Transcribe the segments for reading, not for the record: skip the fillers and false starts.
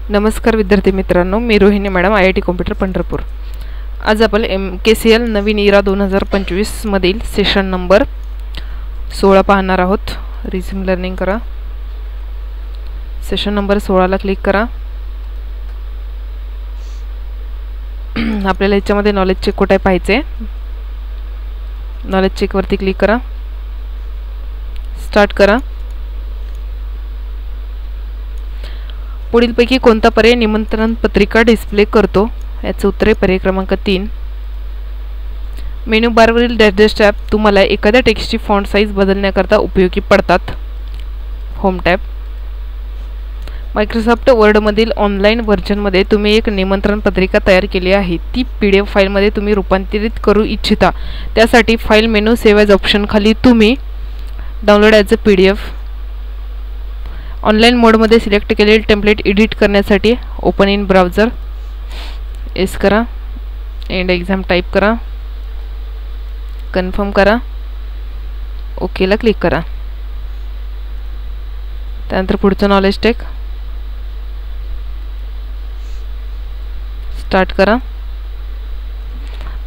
नमस्कार विद्यार्थी मित्रांनो, मी Rohini madam, IIT computer Pandharpur. आज आपण MKCL नवीन इरा 2025 मधील सेशन नंबर 16 पाहणार आहोत। रिझ्यूम लर्निंग करा, सेशन नंबर 16 ला क्लिक करा। आपल्याला याच्यामध्ये नॉलेज चेक कुठे पाहायचे, नॉलेज चेक वरती क्लिक करा, स्टार्ट करा। पुढीलपैकी कोणता पर्याय निमंत्रण पत्रिका डिस्प्ले करतो? याचे उत्तर आहे पर्याय क्रमांक 3। मेनू बारवरील डॅश डॅश टॅब तुम्हाला एखाद्या टेक्स्टची फॉन्ट साइज बदलण्याकरता उपयोगी पडतात। Home tab. मायक्रोसॉफ्ट वर्डमधील ऑनलाईन व्हर्जनमध्ये तुम्ही एक निमंत्रण पत्रिका तयार केली आहे, ती PDF फाईलमध्ये तुम्ही रूपांतरित करू इच्छिता। त्यासाठी file menu save as option खाली तुम्ही download as a PDF online मोडमध्ये सिलेक्ट केलेले टेम्पलेट एडिट करण्यासाठी ओपन इन ब्राउझर एस करा, एंड एक्झाम टाइप करा, कन्फर्म करा, ओके ला क्लिक करा। त्यानंतर पुढचं नॉलेज टेक स्टार्ट करा।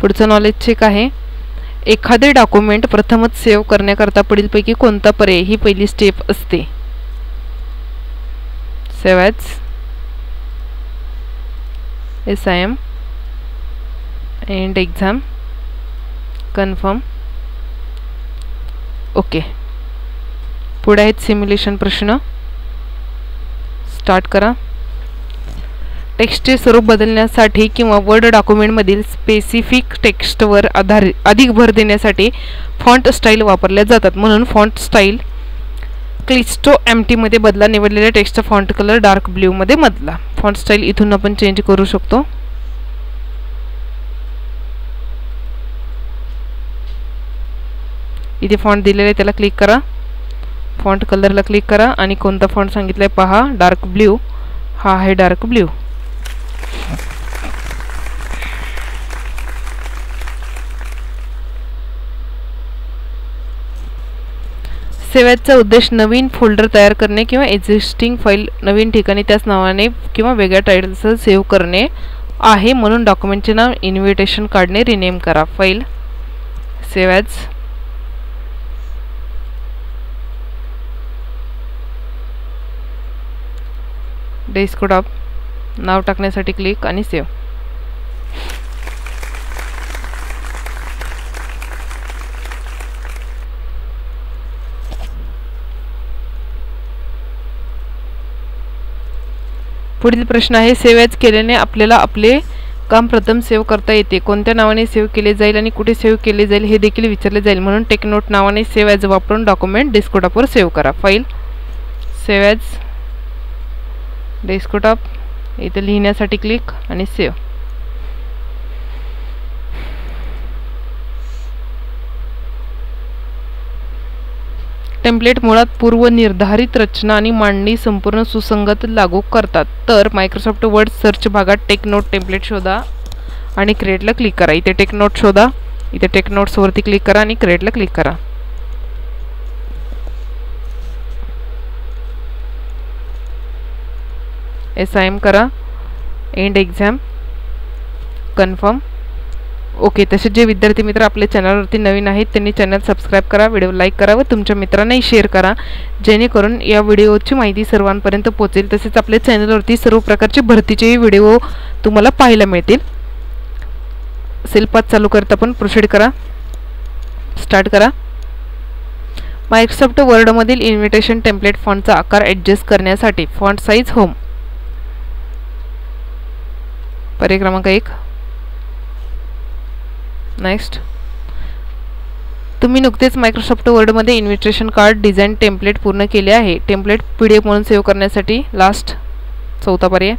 पुढचं नॉलेज चेक आहे, एखादे डॉक्युमेंट प्रथमच सेव्ह करण्याकरता पुढीलपैकी कोणता पर्याय ही पहिली स्टेप असते? Save as, SIM, end exam, confirm, okay. पुढे आहेत सिम्युलेशन प्रश्न, स्टार्ट करा। टेक्स्टचे स्वरूप बदलण्यासाठी किंवा वर्ड डॉक्युमेंटमधील स्पेसिफिक टेक्स्टवर अधिक भर देण्यासाठी फॉन्ट स्टाईल वापरल्या जातात, म्हणून फॉन्ट स्टाईल क्लिस्टो एम्प्टी मध्ये बदला। निवडलेल्या टेक्स्टचा फॉन्ट कलर डार्क ब्ल्यू मध्ये बदला। फॉन्ट स्टाईल इथून आपण चेंज करू शकतो। इथे फॉन्ट दिलेला आहे त्याला क्लिक करा, फॉन्ट कलरला क्लिक करा आणि कोणता फॉन्ट सांगितलाय पहा, डार्क ब्ल्यू, हा आहे डार्क ब्ल्यू। सेव्ह ॲजचा उद्देश नवीन फोल्डर तयार करणे किंवा एक्झिस्टिंग फाईल नवीन ठिकाणी त्याच नावाने किंवा वेगळ्या टायटलसह सेव्ह करणे आहे, म्हणून डॉक्युमेंटचे नाव इन्व्हिटेशन कार्डने रिनेम करा। फाईल सेव्ह ॲज, डेस्कटॉप नाव टाकण्यासाठी क्लिक आणि सेव्ह। पुढील प्रश्न आहे, सेव्ह ॲज केल्याने आपल्याला आपले काम प्रथम सेव्ह करता येते, कोणत्या नावाने सेव्ह केले जाईल आणि कुठे सेव्ह केले जाईल हे देखील विचारले जाईल, म्हणून टेक नोट नावाने सेव्ह ॲज वापरून डॉक्युमेंट डेस्कटॉपवर सेव्ह करा। फाईल सेव्ह ॲज, डेस्कटॉप, इथे लिहिण्यासाठी क्लिक आणि सेव्ह। टेम्पलेट मुळात पूर्वनिर्धारित रचना आणि मांडणी संपूर्ण सुसंगत लागू करतात, तर मायक्रोसॉफ्ट वर्ड सर्च भागात टेक नोट टेम्पलेट शोधा आणि क्रिएटला क्लिक करा। इथे टेक नोट शोधा, इथे टेक नोट्स वरती क्लिक करा आणि क्रिएटला क्लिक करा। SIM करा, एंड एक्झाम, कन्फर्म, ओके। तसेच जे विद्यार्थी मित्र आपल्या चॅनलवरती नवीन आहेत त्यांनी चॅनल सबस्क्राइब करा, व्हिडिओ लाईक करा व तुमच्या मित्रांनाही शेअर करा, जेणेकरून या व्हिडिओची माहिती सर्वांपर्यंत पोहोचेल। तसेच आपल्या चॅनलवरती सर्व प्रकारचे भरतीचे व्हिडिओ तुम्हाला पाहायला मिळतील। सेलपाथ चालू करता पण प्रोसीड करा, स्टार्ट करा। मायक्रोसॉफ्ट वर्डमधील इन्व्हिटेशन टेम्पलेट फॉन्टचा आकार ॲडजस्ट करण्यासाठी फॉन्ट साइज होम, पर्याय क्रमांक 1। नेक्स्ट, तुम्ही नुकतेच मायक्रोसॉफ्ट वर्डमध्ये इन्व्हिटेशन कार्ड डिझाईन टेम्पलेट पूर्ण केले आहे। टेम्पलेट PDF म्हणून सेव्ह करण्यासाठी लास्ट, चौथा पर्याय,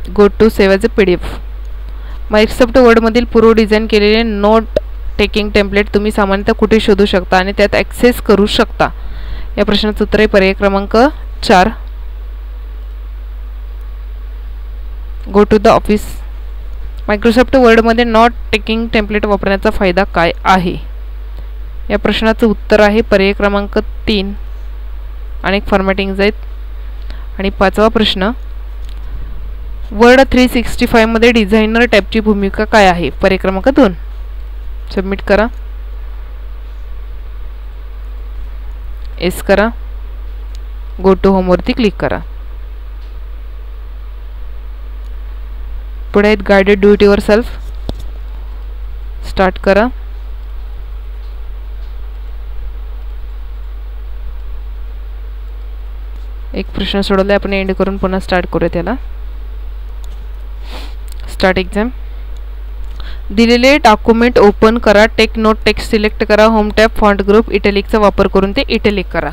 go to save as a PDF। Microsoft वर्डमधील पूर्व डिझाईन केलेले नोट टेकिंग टेम्पलेट तुम्ही सामान्यतः कुठे शोधू शकता आणि त्यात ॲक्सेस करू शकता? या प्रश्नाचं उत्तर आहे पर्याय क्रमांक 4, go to the office. Microsoft वर्डमध्ये नोट टेकिंग टेम्पलेट वापरण्याचा फायदा काय आहे? या प्रश्नाचं उत्तर आहे पर्याय क्रमांक 3, अनेक फॉर्मॅटिंग्स आहेत। आणि पाचवा प्रश्न, वर्ड 365 मध्ये डिझायनर टॅबची भूमिका काय आहे? पर्याय क्रमांक 2. सबमिट करा. एस करा. गो टू होम वरती क्लिक करा. पुढे आहेत guided do it yourself. Start करा. एक प्रश्न सोडवला, आपण एंड करून पुन्हा स्टार्ट करूया त्याला. Start exam. दिलेले डॉक्युमेंट ओपन करा. टेक नोट टेक्स्ट सिलेक्ट करा. होम टॅब फॉन्ट ग्रुप इटॅलिकचा वापर करून ते इटॅलिक करा.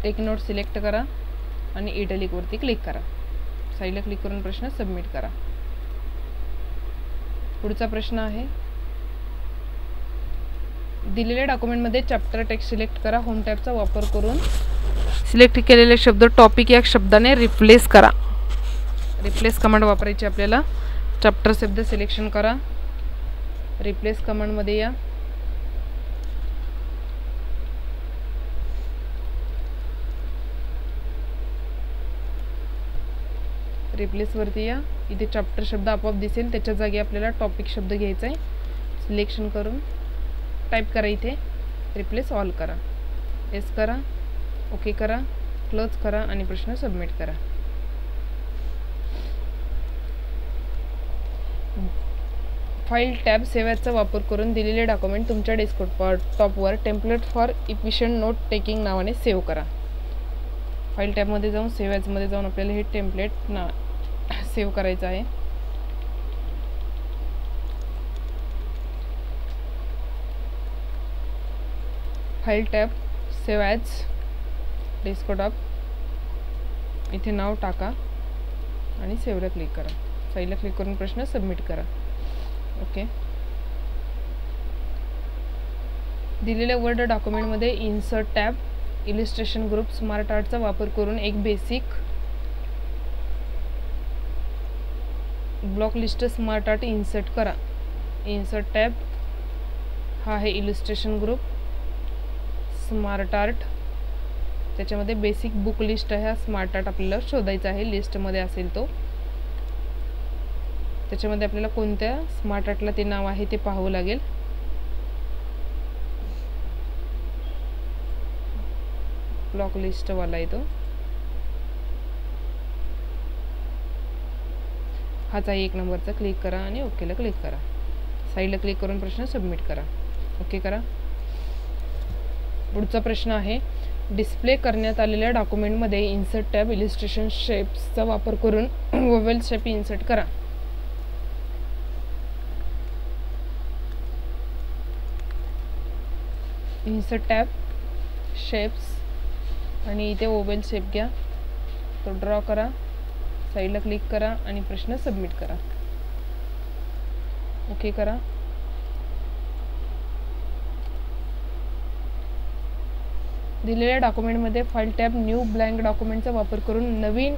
टेक नोट सिलेक्ट करा आणि इटॅलिक वरती क्लिक करा. साईडला क्लिक करून प्रश्न सबमिट करा. पुढचा प्रश्न आहे, दिलेल्या डॉक्युमेंटमध्ये चॅप्टर टेक्स्ट सिलेक्ट करा. होम टॅबचा वापर करून सिलेक्ट केलेले शब्द टॉपिक या शब्दाने रिप्लेस करा. रिप्लेस कमांड वापरायची आपल्याला. चॅप्टर शब्द सिलेक्शन करा. रिप्लेस कमांडमध्ये या. रिप्लेस वरती या. इथे चॅप्टर शब्द आपोआप दिसेल, त्याच्या जागी आपल्याला टॉपिक शब्द घ्यायचा आहे. सिलेक्शन करून टाइप करा. इथे रिप्लेस ऑल करा. एस करा. ओके करा. क्लोज करा आणि प्रश्न सबमिट करा. फाईल टॅब सेव्ह ॲजचा वापर करून दिलेले डॉक्युमेंट तुमच्या डेस्कटॉपवर template for efficient note taking नावाने सेव्ह करा. फाईल टॅबमध्ये जाऊन सेव्ह ॲजमध्ये जाऊन आपल्याला हे टेम्पलेट सेव्ह करायचं आहे. File tab save as desktop, इथे नाव टाका आणि सेव्हला क्लिक करा. फाईलला क्लिक करून प्रश्न सबमिट करा. ओके. दिलेल्या वर्ड डॉक्युमेंटमध्ये insert tab illustration group smart आर्टचा वापर करून एक basic block list smart art insert करा. इन्सर्ट टॅब हा आहे इलिस्ट्रेशन ग्रुप. स्मार्ट आर्ट त्याच्यामध्ये बेसिक बुक लिस्ट आहे. हा स्मार्ट आर्ट आपल्याला शोधायचा आहे. लिस्टमध्ये असेल तो. त्याच्यामध्ये आपल्याला कोणत्या स्मार्ट आर्टला ते नाव आहे ते पाहावं लागेल. ब्लॉक लिस्ट वाला आहे तो. हाच आहे 1 नंबरचा. क्लिक करा आणि ओकेला क्लिक करा. साईडला क्लिक करून प्रश्न सबमिट करा. ओके करा. पुढचा प्रश्न आहे, डिस्प्ले करण्यात आलेल्या डॉक्युमेंटमध्ये इन्सर्ट टॅब इलिस्ट्रेशन शेप्सचा वापर करून ओव्हल शेप इन्सर्ट करा. इन्सर्ट टॅब शेप्स आणि इथे ओव्हल शेप घ्या. तो ड्रॉ करा. साईडला क्लिक करा आणि प्रश्न सबमिट करा. ओके करा. दिलेल्या डॉक्युमेंटमध्ये फाईल टॅब न्यू ब्लँक डॉक्युमेंटचा वापर करून नवीन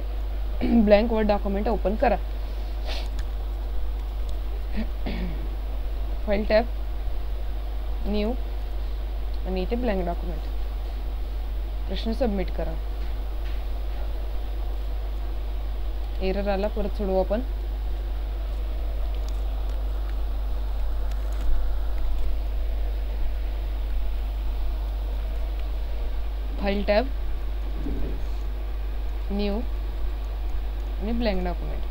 ब्लँक वर्ड डॉक्युमेंट ओपन करा. फाईल टॅब न्यू आणि इथे ब्लँक डॉक्युमेंट. प्रश्न सबमिट करा. एरर आला, परत सोडवू आपण. फाईल टॅब न्यू आणि ब्लँक डॉक्युमेंट.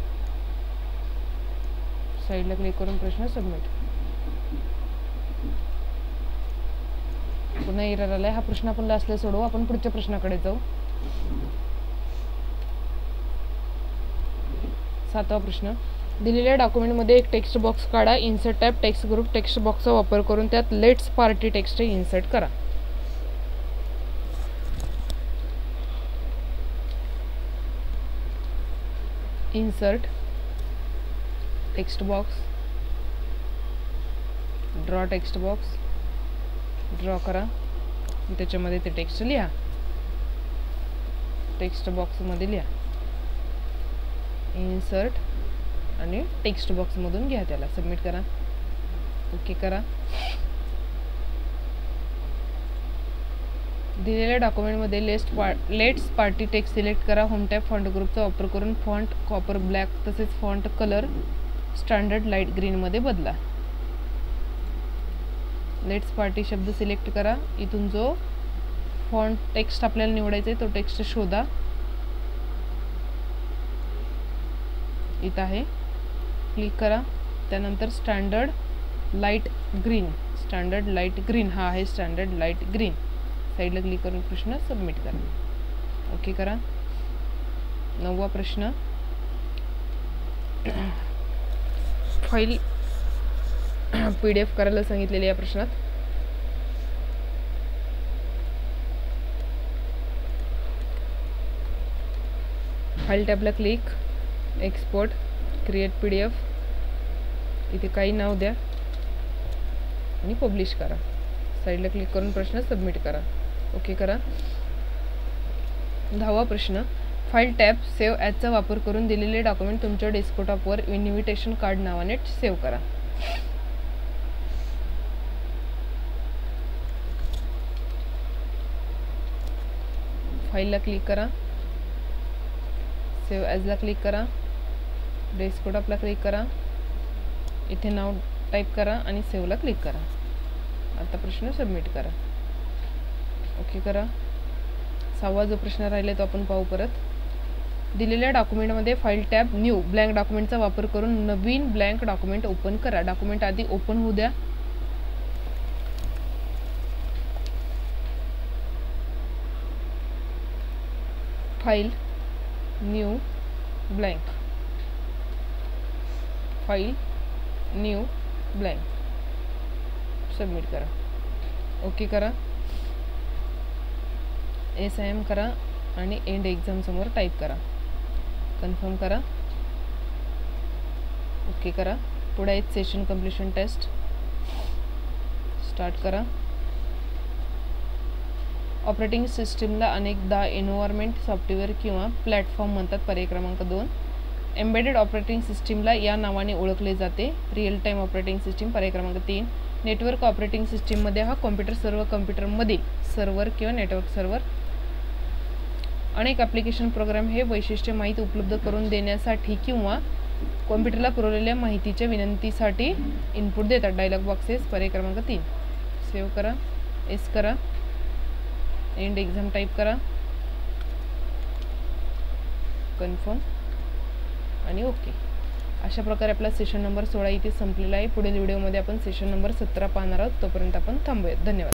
साईडला क्लिक करून प्रश्न सबमिट. पुन्हा एरर आलाय. हा प्रश्न आपण लास्टला सोडवू. आपण पुढच्या प्रश्नाकडे जाऊ. 7वा प्रश्न, दिलेल्या डॉक्युमेंटमध्ये एक टेक्स्ट बॉक्स काढा. Insert tab text group text बॉक्सचा वापर करून त्यात लेट्स पार्टी टेक्स्ट इन्सर्ट करा. Insert text box, draw text box draw करा. त्याच्यामध्ये ते टेक्स्ट लिहा. टेक्स्ट बॉक्समध्ये लिहा. इन्सर्ट आणि टेक्स्ट बॉक्समधून घ्या त्याला. सबमिट करा. ओके करा. दिलेल्या डॉक्युमेंटमध्ये लेट्स पार्टी टेक्स्ट सिलेक्ट करा. होम टॅब फॉन्ट ग्रुपचा वापर करून फॉन्ट कॉपर ब्लॅक तसेच फॉन्ट कलर स्टँडर्ड लाईट ग्रीनमध्ये बदला. लेट्स पार्टी शब्द सिलेक्ट करा. इथून जो फॉन्ट टेक्स्ट आपल्याला निवडायचा आहे तो टेक्स्ट शोधा. इथं आहे, क्लिक करा. त्यानंतर स्टँडर्ड लाईट ग्रीन हा आहे स्टँडर्ड लाईट ग्रीन. साईडला क्लिक करून प्रश्न सबमिट करा. ओके करा. 9वा प्रश्न, फाईल PDF करायला सांगितलेले या प्रश्नात. फाईल टॅबला क्लिक, एक्सपोर्ट, क्रिएट PDF. इथे काही नाव द्या आणि पब्लिश करा. साईडला क्लिक करून प्रश्न सबमिट करा. ओके करा. 10वा प्रश्न, फाईल टॅब सेव्ह ॲजचा वापर करून दिलेले डॉक्युमेंट तुमच्या डेस्कटॉपवर इन्व्हिटेशन कार्ड नावाने सेव्ह करा. फाईलला क्लिक करा, सेव्ह ॲजला क्लिक करा, डेस्कटॉपला क्लिक करा, इथे नाव टाईप करा आणि सेव्हला क्लिक करा. आता प्रश्न सबमिट करा. ओके करा. 6वा जो प्रश्न राहिला तो आपण पाहू परत. दिलेल्या डॉक्युमेंटमध्ये फाईल टॅब न्यू ब्लँक डॉक्युमेंटचा वापर करून नवीन ब्लँक डॉक्युमेंट ओपन करा. डॉक्युमेंट आधी ओपन होऊ द्या. File new blank, file new blank, submit करा. ओके करा. SIM करा आणि एंड एक्झाम समोर टाईप करा. कन्फर्म करा. ओके करा. पुढे एक सेशन कंप्लीशन टेस्ट स्टार्ट करा. ऑपरेटिंग सिस्टीमला अनेकदा एन्व्हायरमेंट सॉफ्टवेअर किंवा प्लॅटफॉर्म म्हणतात. पर्याय क्रमांक 2. एम्बेडेड ऑपरेटिंग सिस्टीमला या नावाने ओळखले जाते. Real time operating system. पर्याय क्रमांक 3. नेटवर्क ऑपरेटिंग सिस्टीममध्ये हा सर्व कॉम्प्युटरमधील सर्व्हर किंवा नेटवर्क सर्व्हर. अनेक ॲप्लिकेशन प्रोग्राम हे वैशिष्ट्य माहिती उपलब्ध करून देण्यासाठी किंवा कॉम्प्युटरला पुरवलेल्या माहितीच्या विनंतीसाठी इनपुट देतात. Dialog boxes. पर्याय क्रमांक 3. सेव्ह करा. एस करा. एंड एक्झाम टाईप करा. कन्फर्म आणि ओके. अशा प्रकारे आपला सेशन नंबर 16 इथे संपलेला आहे. पुढील व्हिडिओमध्ये आपण सेशन नंबर 17 पाहणार आहोत. तोपर्यंत आपण थांबूयात. धन्यवाद.